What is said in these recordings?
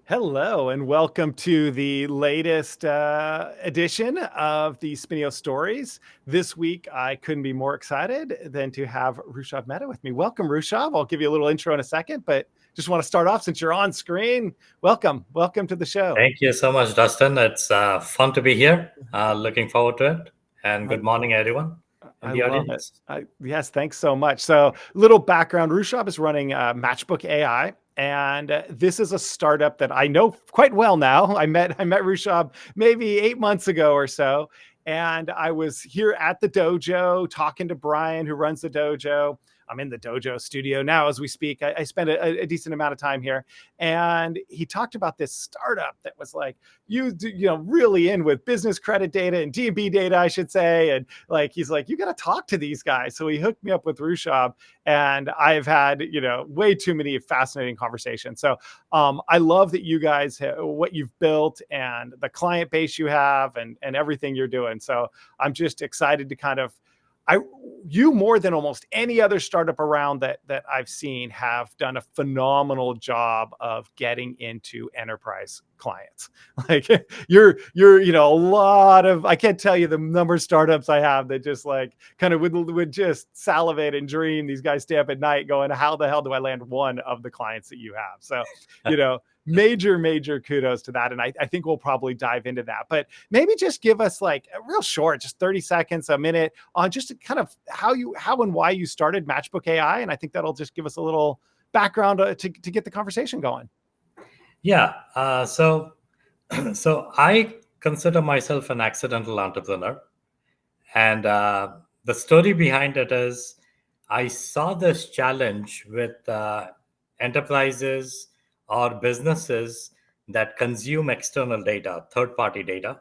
Hello, and welcome to the latest edition of the Spinnio Stories. This week, I couldn't be more excited than to have Rushabh Meta with me. Welcome, Rushabh. I'll give you a little intro in a second, but just want to start off since you're on screen. Welcome to the show. Thank you so much, Dustin. It's fun to be here. Looking forward to it. And I, good morning, everyone in I the love it. audience. Yes, thanks so much. So, little background: Rushabh is running Matchbook AI, and this is a startup that I know quite well now. I met Rushabh maybe 8 months ago or so, and I was here at the dojo talking to Brian, who runs the dojo. I'm in the dojo studio now as we speak. I spent a decent amount of time here, and he talked about this startup that was like really in with business credit data and D&B data, I should say, and like he's like, you got to talk to these guys. So he hooked me up with Rushabh, and I've had way too many fascinating conversations. So I love that you guys what you've built and the client base you have and everything you're doing. So I'm just excited to kind of you more than almost any other startup around that I've seen have done a phenomenal job of getting into enterprise clients. Like you're a lot of, I can't tell you the number of startups I have that just like kind of would just salivate and dream. These guys stay up at night going, how the hell do I land one of the clients that you have? So major kudos to that. And I think we'll probably dive into that. But maybe just give us like a real short, just 30 seconds, a minute on just kind of how and why you started Matchbook AI. And I think that'll just give us a little background to get the conversation going. Yeah. So I consider myself an accidental entrepreneur. And the story behind it is I saw this challenge with enterprises or businesses that consume external data, third-party data.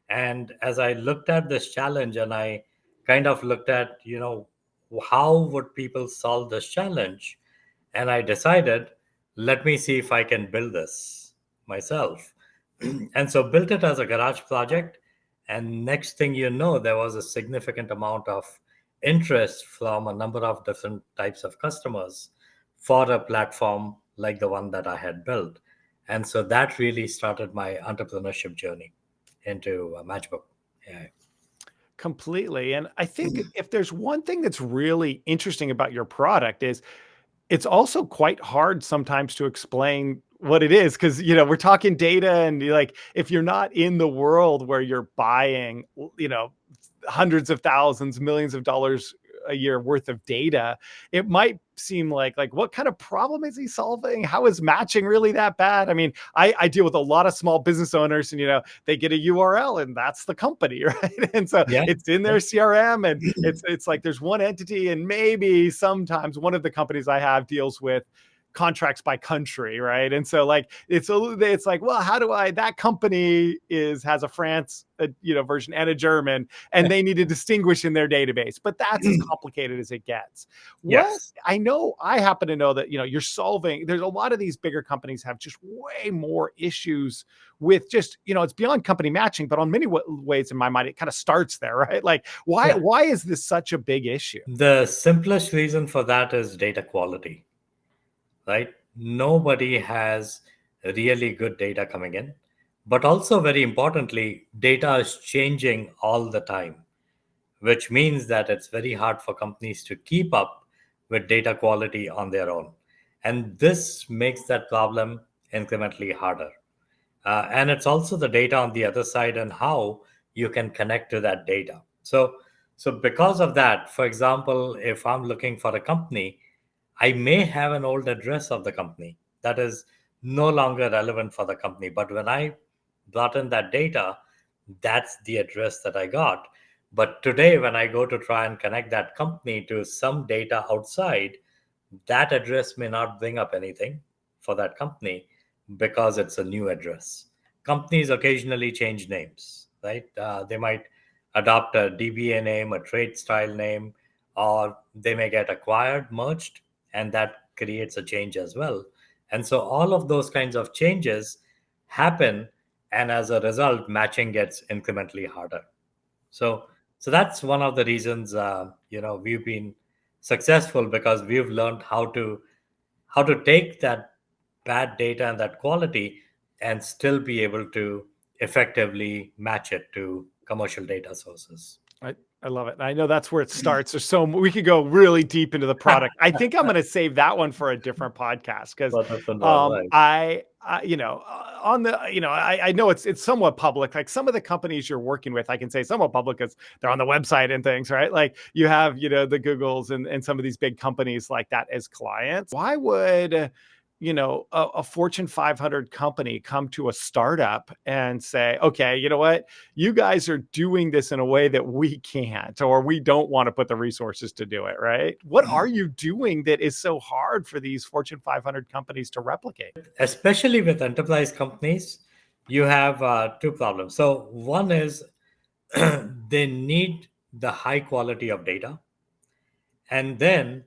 And as I looked at this challenge and I kind of looked at, how would people solve this challenge? And I decided, let me see if I can build this myself. And so built it as a garage project. And next thing you know, there was a significant amount of interest from a number of different types of customers for a platform like the one that I had built. And so that really started my entrepreneurship journey into Matchbook AI. Completely. And I think if there's one thing that's really interesting about your product is it's also quite hard sometimes to explain what it is, because we're talking data, and like if you're not in the world where you're buying hundreds of thousands, millions of dollars a year worth of data, it might seem like what kind of problem is he solving? How is matching really that bad? I mean, I deal with a lot of small business owners, and they get a URL and that's the company, right? And so Yeah. it's in their CRM, and it's like there's one entity, and maybe sometimes one of the companies I have deals with contracts by country, right? And so like it's like, well, how do I, that company has a France version and a German, and they need to distinguish in their database, but that's as complicated as it gets. What Yes. I know, I happen to know that you're solving, there's a lot of these bigger companies have just way more issues with just it's beyond company matching, but on many ways in my mind it kind of starts there, right? Like why is this such a big issue? The simplest reason for that is data quality, right? Nobody has really good data coming in. But also, very importantly, data is changing all the time, which means that it's very hard for companies to keep up with data quality on their own. And this makes that problem incrementally harder. And it's also the data on the other side and how you can connect to that data. So because of that, for example, if I'm looking for a company, I may have an old address of the company that is no longer relevant for the company. But when I brought in that data, that's the address that I got. But today, when I go to try and connect that company to some data outside, that address may not bring up anything for that company because it's a new address. Companies occasionally change names, right? They might adopt a DBA name, a trade style name, or they may get acquired, merged, and that creates a change as well. And so all of those kinds of changes happen, and as a result, matching gets incrementally harder. So that's one of the reasons we've been successful, because we've learned how to take that bad data and that quality, and still be able to effectively match it to commercial data sources. I, I love it. And I know that's where it starts. There's so we could go really deep into the product. I think I'm going to save that one for a different podcast because What different one, right? on the I know it's somewhat public. Like some of the companies you're working with, I can say somewhat public because they're on the website and things, right? Like you have the Googles and some of these big companies like that as clients. Why would a Fortune 500 company come to a startup and say, okay, you know what? You guys are doing this in a way that we can't, or we don't want to put the resources to do it, right? What are you doing that is so hard for these Fortune 500 companies to replicate? Especially with enterprise companies, you have two problems. So one is they need the high quality of data, and then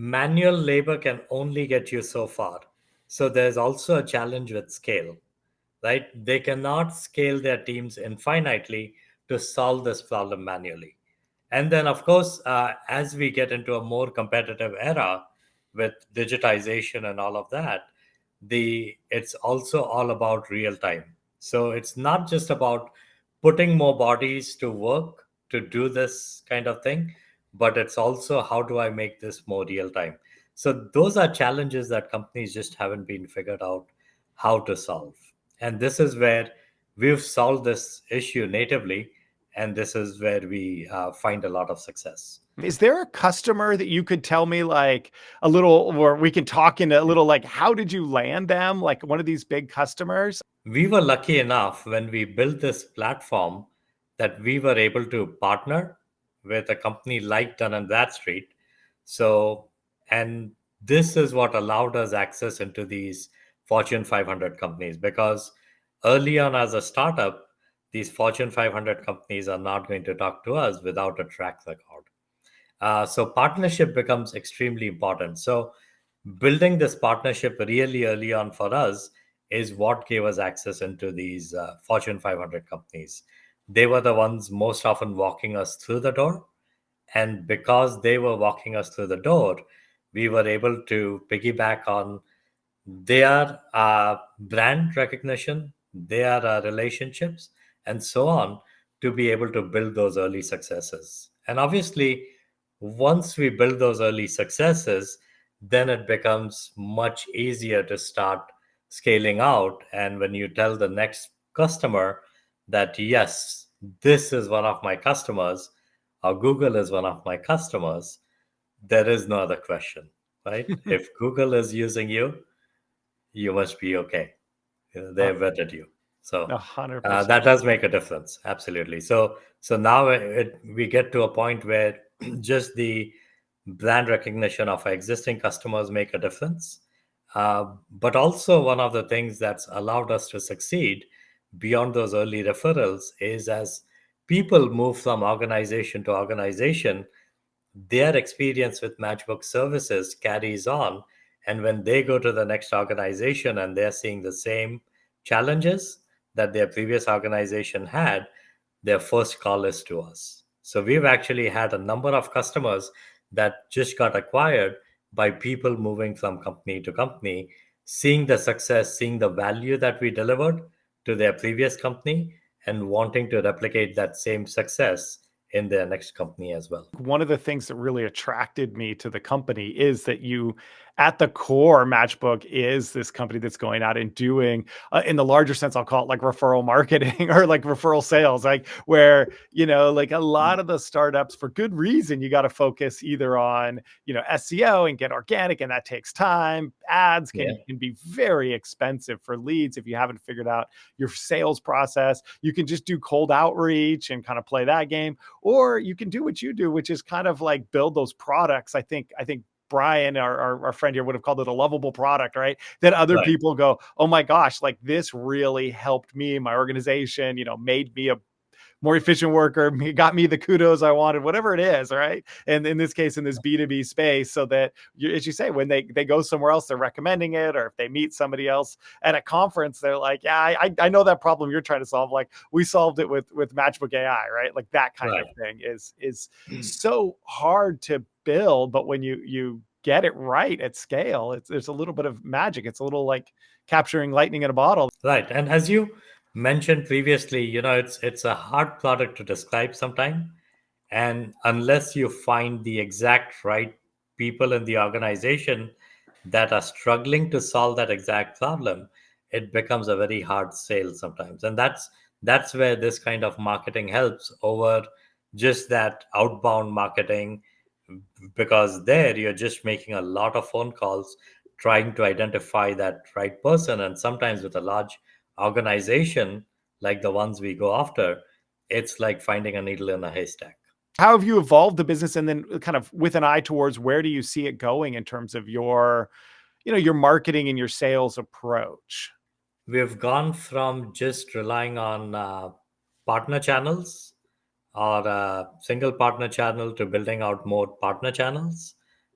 manual labor can only get you so far. So there's also a challenge with scale, right? They cannot scale their teams infinitely to solve this problem manually. And then, of course, as we get into a more competitive era with digitization and all of that, it's also all about real time. So it's not just about putting more bodies to work to do this kind of thing, but it's also how do I make this more real time. So those are challenges that companies just haven't been figured out how to solve. And this is where we've solved this issue natively, and this is where we find a lot of success. Is there a customer that you could tell me like a little, or we can talk in a little, like, how did you land them? Like one of these big customers? We were lucky enough when we built this platform that we were able to partner with a company like Dun and Bradstreet. So, and this is what allowed us access into these Fortune 500 companies, because early on as a startup, these Fortune 500 companies are not going to talk to us without a track record. So partnership becomes extremely important. So building this partnership really early on for us is what gave us access into these Fortune 500 companies. They were the ones most often walking us through the door. And because they were walking us through the door, we were able to piggyback on their brand recognition, their relationships, and so on to be able to build those early successes. And obviously, once we build those early successes, then it becomes much easier to start scaling out. And when you tell the next customer that, yes, this is one of my customers, or Google is one of my customers, there is no other question, right? If Google is using you, you must be okay. They Uh, vetted you. So 100%. that does make a difference. Absolutely. So now we get to a point where just the brand recognition of our existing customers make a difference. But also one of the things that's allowed us to succeed beyond those early referrals is as people move from organization to organization, their experience with Matchbook services carries on. And when they go to the next organization and they're seeing the same challenges that their previous organization had, their first call is to us. So we've actually had a number of customers that just got acquired by people moving from company to company, seeing the success, seeing the value that we delivered to their previous company, and wanting to replicate that same success in their next company as well. One of the things that really attracted me to the company is that at the core, Matchbook is this company that's going out and doing, in the larger sense, I'll call it like referral marketing or like referral sales, like where, like a lot of the startups, for good reason, you got to focus either on, SEO and get organic, and that takes time. Ads Yeah, can be very expensive for leads if you haven't figured out your sales process. You can just do cold outreach and kind of play that game, or you can do what you do, which is kind of like build those products. I think Brian, our friend here, would have called it a lovable product, right? That other right. people go, oh my gosh, like this really helped me, my organization, made me a more efficient worker, got me the kudos I wanted, whatever it is, right? And in this case, in this B2B space, so that as you say, when they go somewhere else, they're recommending it, or if they meet somebody else at a conference, they're like, yeah, I know that problem you're trying to solve. Like we solved it with Matchbook AI, right? Like that kind of Right. thing is so hard to build, but when you get it right at scale, there's a little bit of magic. It's a little like capturing lightning in a bottle. Right. And as you mentioned previously, it's a hard product to describe sometime. And unless you find the exact right people in the organization that are struggling to solve that exact problem, it becomes a very hard sale sometimes. And that's where this kind of marketing helps over just that outbound marketing, because there you're just making a lot of phone calls trying to identify that right person. And sometimes with a large organization like the ones we go after, it's like finding a needle in a haystack. How have you evolved the business, and then kind of with an eye towards where do you see it going in terms of your, your marketing and your sales approach? We've gone from just relying on partner channels or a single partner channel to building out more partner channels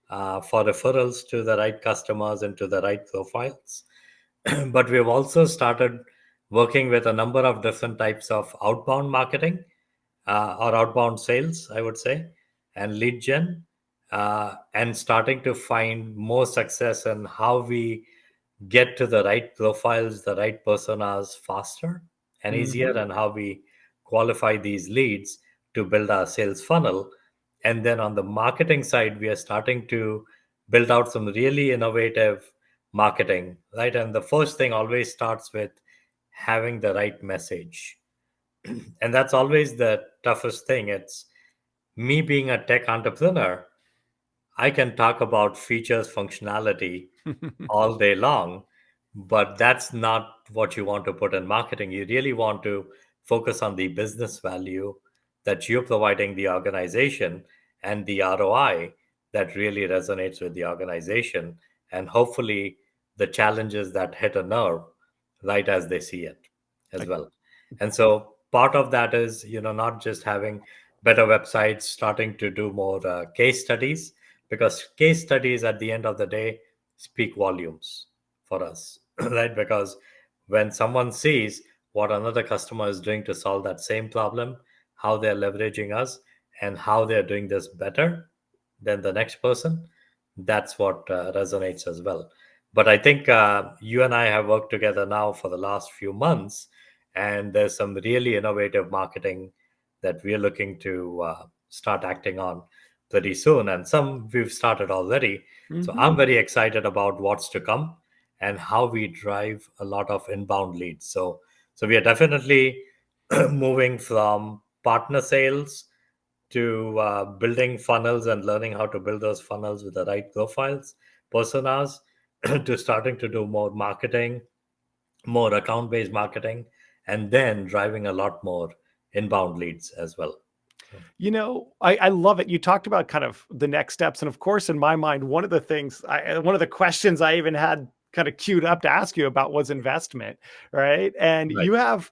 for referrals to the right customers and to the right profiles. But we've also started working with a number of different types of outbound marketing or outbound sales, I would say, and lead gen, and starting to find more success in how we get to the right profiles, the right personas faster and easier, Mhm. and how we qualify these leads to build our sales funnel. And then on the marketing side, we are starting to build out some really innovative marketing, right? And the first thing always starts with having the right message. And that's always the toughest thing. It's me being a tech entrepreneur. I can talk about features, functionality all day long, but that's not what you want to put in marketing. You really want to focus on the business value that you're providing the organization and the ROI that really resonates with the organization, and hopefully the challenges that hit a nerve right as they see it as Like, well. And so part of that is, not just having better websites, starting to do more case studies, because case studies at the end of the day speak volumes for us, right? Because when someone sees what another customer is doing to solve that same problem, how they're leveraging us, and how they're doing this better than the next person, that's what resonates as well. But I think you and I have worked together now for the last few months, and there's some really innovative marketing that we're looking to start acting on pretty soon. And some we've started already. So mhm. I'm very excited about what's to come and how we drive a lot of inbound leads. So we are definitely moving from partner sales to building funnels and learning how to build those funnels with the right profiles, personas, to starting to do more marketing, more account based marketing, and then driving a lot more inbound leads as well. So, I love it. You talked about kind of the next steps. And of course, in my mind, one of the questions I even had kind of queued up to ask you about was investment, right? And right. you have,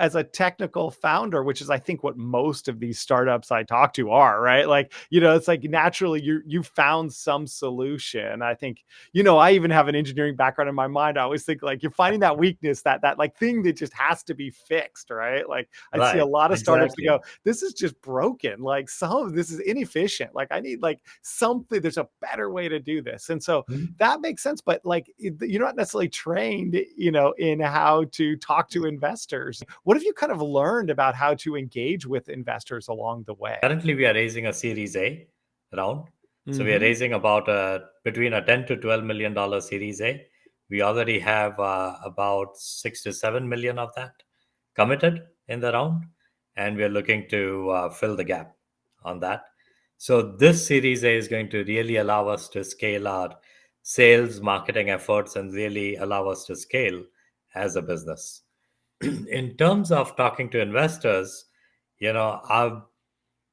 as a technical founder, which is, I think, what most of these startups I talk to are, right? Like, it's like naturally you found some solution. I think, I even have an engineering background in my mind. I always think like you're finding that weakness, that like thing that just has to be fixed, right? Like I see a Right. lot of startups that Exactly. go, this is just broken. Like some of this is inefficient. Like I need like something, there's a better way to do this. And so Mhm. that makes sense. But like you're not necessarily trained, in how to talk to investors. What have you kind of learned about how to engage with investors along the way? Currently, we are raising a Series A round. So we are Hmm. raising about between a 10 to $12 million Series A. We already have about 6 to 7 million of that committed in the round, and we are looking to fill the gap on that. So this Series A is going to really allow us to scale our sales marketing efforts and really allow us to scale as a business. In terms of talking to investors, I've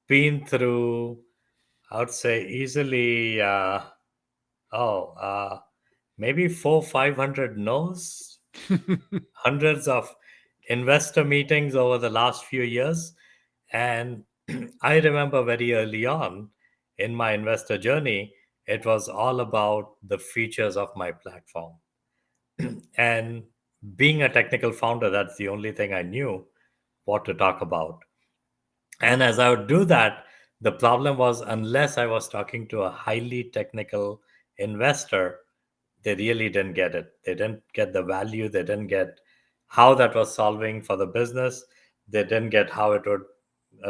been through, I would say easily, oh, maybe 500 no's, hundreds of investor meetings over the last few years. And I remember very early on in my investor journey, it was all about the features of my platform. And being a technical founder, that's the only thing I knew what to talk about. And as I would do that, the problem was, unless I was talking to a highly technical investor, they really didn't get it. They didn't get the value. They didn't get how that was solving for the business. They didn't get how it would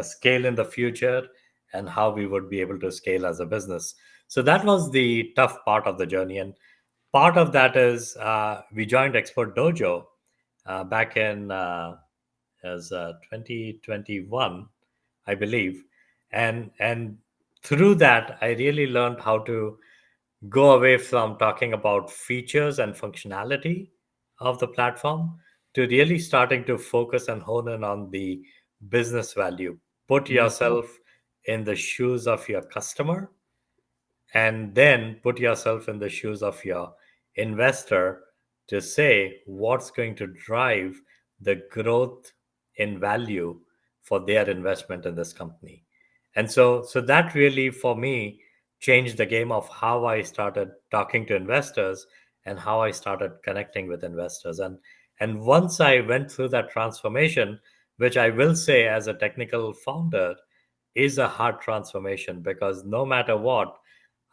scale in the future and how we would be able to scale as a business. So that was the tough part of the journey. And part of that is we joined Expert Dojo back in as 2021, I believe, and through that I really learned how to go away from talking about features and functionality of the platform to really starting to focus and hone in on the business value. Put Mhm. yourself in the shoes of your customer, and then put yourself in the shoes of your investor to say what's going to drive the growth in value for their investment in this company. And so that really for me changed the game of how I started talking to investors and how I started connecting with investors. And once I went through that transformation, which I will say as a technical founder is a hard transformation, because no matter what,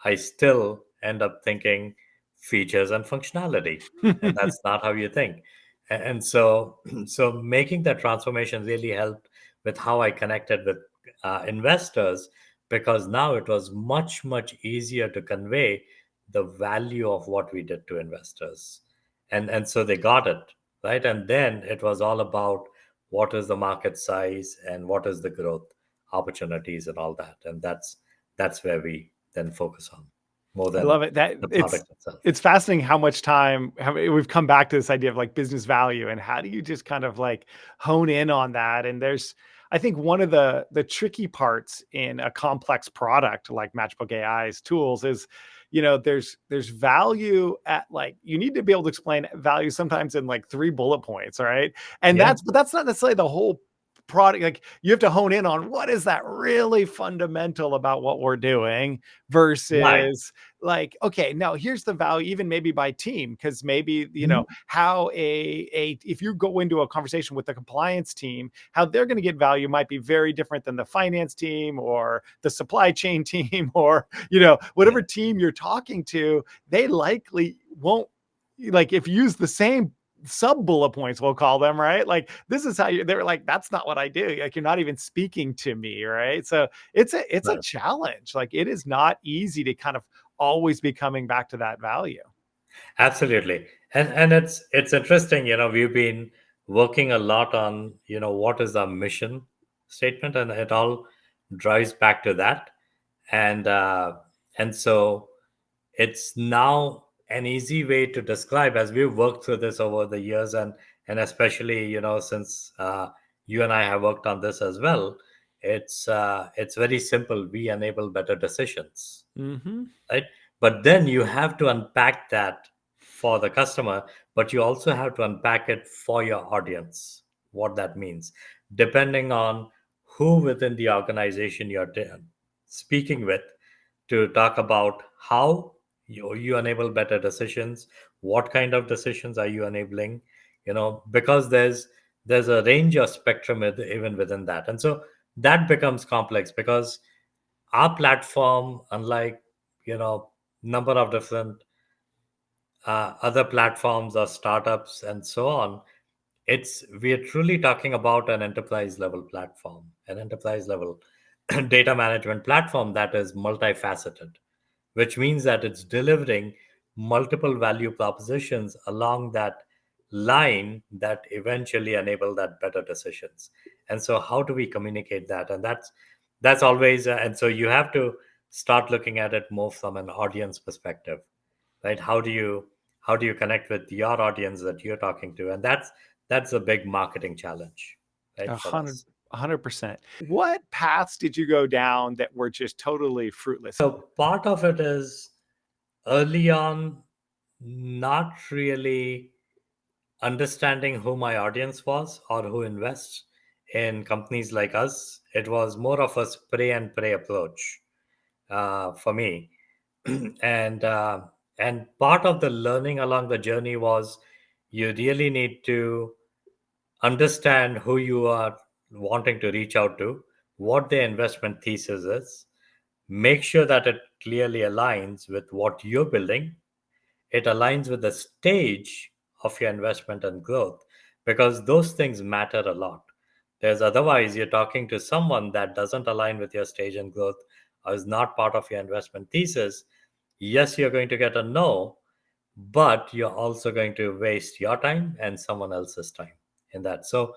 I still end up thinking features and functionality, and that's not how you think. And so, so making that transformation really helped with how I connected with investors, because now it was much easier to convey the value of what we did to investors, and so they got it right. And then it was all about what is the market size and what is the growth opportunities and all that, and that's where we then focus on more I than love it. That the product itself. it's fascinating how much time we've come back to this idea of like business value and how do you just kind of like hone in on that. And there's, I think one of the tricky parts in a complex product like Matchbook AI's tools is, there's value at like you need to be able to explain value sometimes in like three bullet points, all right? And Yeah, that's not necessarily the whole product. Like you have to hone in on what is that really fundamental about what we're doing right. versus like, okay, now here's the value, even maybe by team, because maybe Mhm. how a if you go into a conversation with the compliance team, how they're going to get value might be very different than the finance team or the supply chain team or Yeah, whatever team you're talking to. They likely won't, like, if you use the same sub bullet points, we'll call them, right? Like, this is how they're like, that's not what I do. Like, you're not even speaking to me, right? So it's a right. challenge. Like, it is not easy to kind of always be coming back to that value. Absolutely. And it's interesting, we've been working a lot on, what is our mission statement, and it all drives back to that. And and so it's now an easy way to describe, as we've worked through this over the years, and especially, since you and I have worked on this as well. It's very simple. We enable better decisions, Hmm. right? But then you have to unpack that for the customer, but you also have to unpack it for your audience, what that means, depending on who within the organization you're speaking with, to talk about how you enable better decisions. What kind of decisions are you enabling? Because there's a range of spectrum even within that. And so that becomes complex, because our platform, unlike number of different other platforms or startups and so on, we're truly talking about an enterprise level platform, an enterprise level data management platform that is multifaceted, which means that it's delivering multiple value propositions along that line that eventually enable that better decisions. And so how do we communicate that? And that's always and so you have to start looking at it more from an audience perspective, right? How do you connect with your audience that you're talking to? And that's a big marketing challenge, right, A for hundred, us. 100%. What paths did you go down that were just totally fruitless? So part of it is early on not really understanding who my audience was or who invests in companies like us. It was more of a spray and pray approach for me. and and part of the learning along the journey was you really need to understand who you are wanting to reach out to, what their investment thesis is, make sure that it clearly aligns with what you're building, it aligns with the stage of your investment and growth, because those things matter a lot. There's otherwise you're talking to someone that doesn't align with your stage and growth or is not part of your investment thesis. Yes, you're going to get a no, but you're also going to waste your time and someone else's time in that. So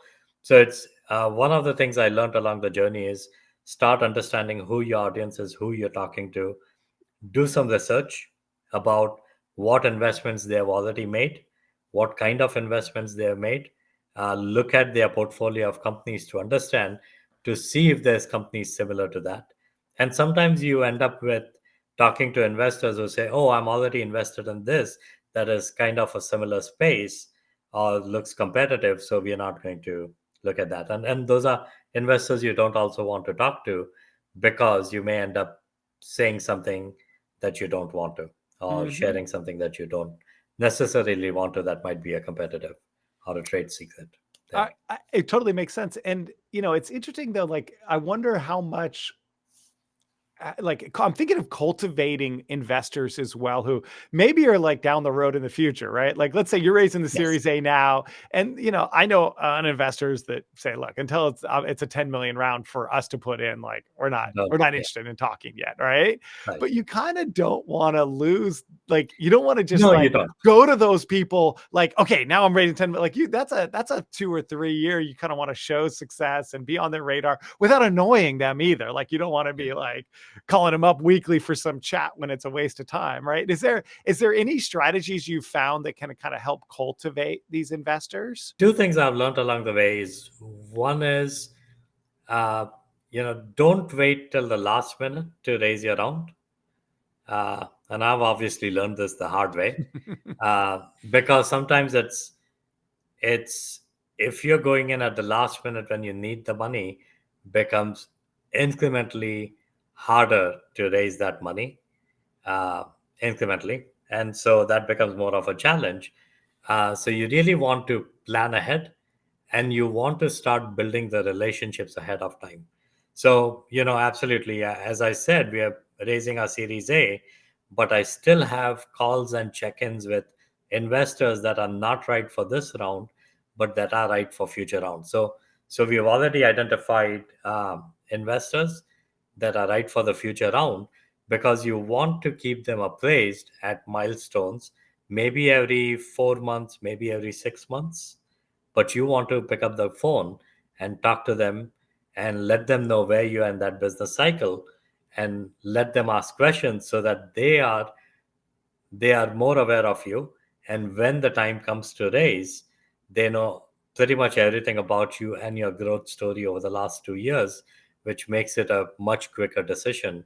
it's one of the things I learned along the journey is start understanding who your audience is, who you're talking to, do some research about what investments they have already made, what kind of investments they have made, look at their portfolio of companies to understand, to see if there's companies similar to that. And sometimes you end up with talking to investors who say, oh, I'm already invested in this that is kind of a similar space or looks competitive, so we are not going to look at that. And those are investors you don't also want to talk to, because you may end up saying something that you don't want to, or Mhm. sharing something that you don't necessarily want to, that might be a competitive or a trade secret there. It totally makes sense. And, it's interesting though, like, I wonder how much like I'm thinking of cultivating investors as well who maybe are like down the road in the future, right? Like let's say you're raising the Yes. Series A now, and I know investors that say, look, until it's a 10 million round for us to put in, like we're not Yeah. interested in talking yet, right? Right. But you kind of don't want to lose, like you don't want to just No, you like don't. go to those people like, okay, now I'm raising 10 like you that's a 2 or 3 year, you kind of want to show success and be on their radar without annoying them either. Like you don't want to Yeah. be like calling them up weekly for some chat when it's a waste of time, right? Is there any strategies you've found that can kind of help cultivate these investors? Two things I've learned along the way is, one is, uh, don't wait till the last minute to raise your round. And I've obviously learned this the hard way, because sometimes it's if you're going in at the last minute when you need the money, becomes incrementally harder to raise that money, uh, incrementally, and so that becomes more of a challenge. So you really want to plan ahead, and you want to start building the relationships ahead of time. So, absolutely, as I said, we are raising our Series A, but I still have calls and check-ins with investors that are not right for this round, but that are right for future rounds. So we've already identified investors that are right for the future round, because you want to keep them appraised at milestones, maybe every 4 months, maybe every 6 months, but you want to pick up the phone and talk to them and let them know where you are in that business cycle, and let them ask questions so that they are more aware of you, and when the time comes to raise, they know pretty much everything about you and your growth story over the last 2 years, which makes it a much quicker decision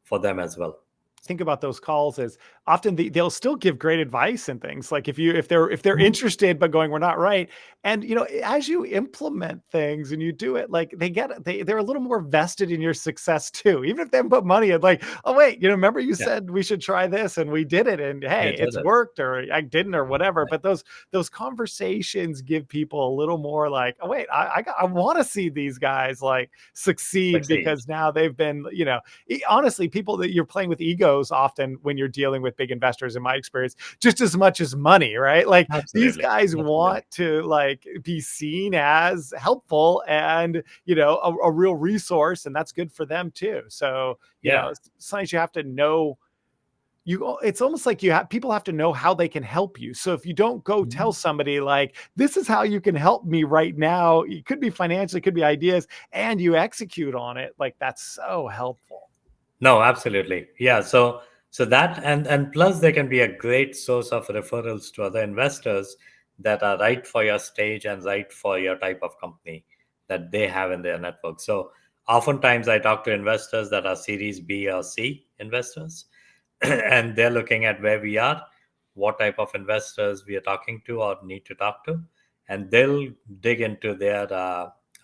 for them as well. Think about those calls as often they'll still give great advice and things like if they're Mhm. interested but going we're not right. And as you implement things and you do it, like they're a little more vested in your success too, even if they haven't put money in, like, oh wait, remember you Yeah, said we should try this and we did it, and you hey, did it's it. worked, or I didn't, or whatever. Right. But those conversations give people a little more like, oh wait, I want to see these guys like succeed, Succeed. because now they've been, honestly, people that you're playing with egos often when you're dealing with big investors, in my experience, just as much as money, right? Like these Absolutely. guys Absolutely. want to like be seen as helpful and a real resource, and that's good for them too. So Yeah. sometimes you have to know, it's almost like you have people have to know how they can help you. So if you don't go tell Mhm. somebody like, this is how you can help me right now, it could be financially, it could be ideas, and you execute on it, like that's so helpful. No, absolutely. Yeah. So that, and plus they can be a great source of referrals to other investors that are right for your stage and right for your type of company that they have in their network. So oftentimes I talk to investors that are Series B or C investors, and they're looking at where we are, what type of investors we are talking to or need to talk to, and they'll dig into their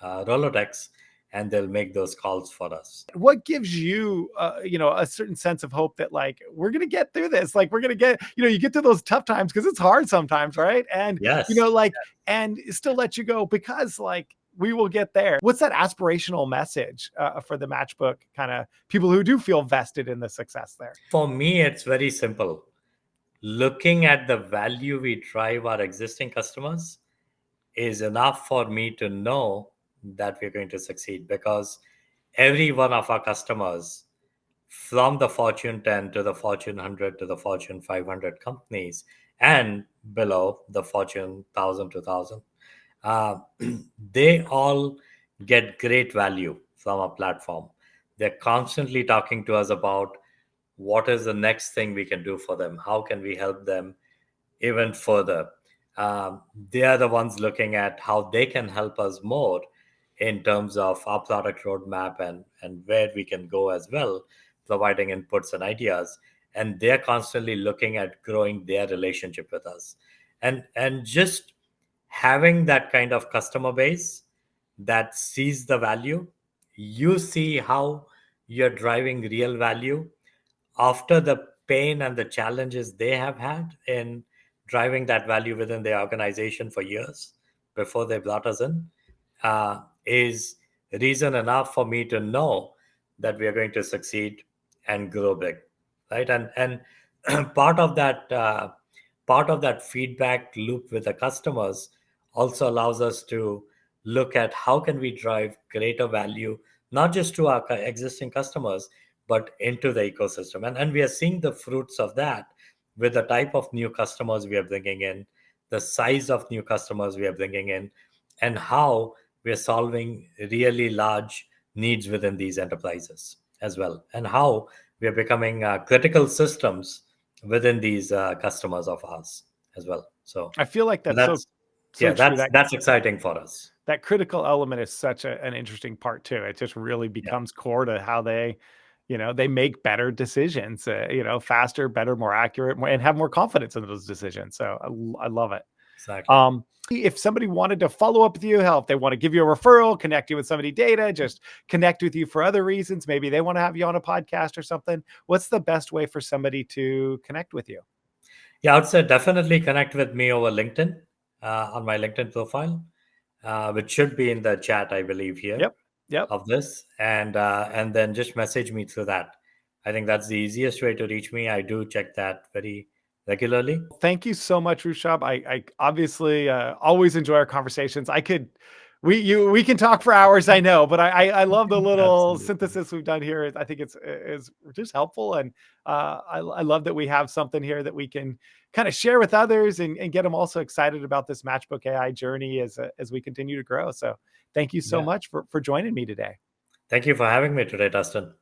Rolodex, and they'll make those calls for us. What gives you a certain sense of hope that like we're gonna get through this, like we're gonna get, you get through those tough times, because it's hard sometimes, right? And Yes. like, and still let you go, because like we will get there. What's that aspirational message for the Matchbook kind of people who do feel vested in the success there? For me, it's very simple. looking at the value we drive our existing customers is enough for me to know that we're going to succeed, because every one of our customers, from the Fortune 10 to the Fortune 100 to the Fortune 500 companies and below the Fortune 1000 to 1000, uh, they all get great value from our platform. They're constantly talking to us about what is the next thing we can do for them, how can we help them even further. They are the ones looking at how they can help us more in terms of our product roadmap, and where we can go as well, providing inputs and ideas. And they're constantly looking at growing their relationship with us. And just having that kind of customer base that sees the value, you see how you're driving real value after the pain and the challenges they have had in driving that value within their organization for years before they brought us in, is reason enough for me to know that we are going to succeed and grow big, right? And part of that part of that feedback loop with the customers also allows us to look at how can we drive greater value, not just to our existing customers, but into the ecosystem. And we are seeing the fruits of that with the type of new customers we are bringing in, the size of new customers we are bringing in, and how we are solving really large needs within these enterprises as well, and how we are becoming critical systems within these customers of ours as well. So I feel like that's that's, so yeah, true. that's exciting for us. That critical element is such an interesting part too. It just really Yeah, becomes core to how they, they make better decisions, faster, better, more accurate, and have more confidence in those decisions. So I love it. exactly. If somebody wanted to follow up with you, if they want to give you a referral, connect you with somebody data, just connect with you for other reasons, maybe they want to have you on a podcast or something. What's the best way for somebody to connect with you? Yeah, I would say definitely connect with me over LinkedIn, on my LinkedIn profile, which should be in the chat, I believe, here Yep. Yep. of this, and then just message me through that. I think that's the easiest way to reach me. I do check that very regularly. Thank you so much, Rushabh. I obviously always enjoy our conversations. We can talk for hours, I know, but I love the little Absolutely. synthesis we've done here. I think it's is just helpful, and I love that we have something here that we can kind of share with others, and get them also excited about this Matchbook AI journey as we continue to grow. So thank you so Yeah. much for joining me today. Thank you for having me today, Dustin.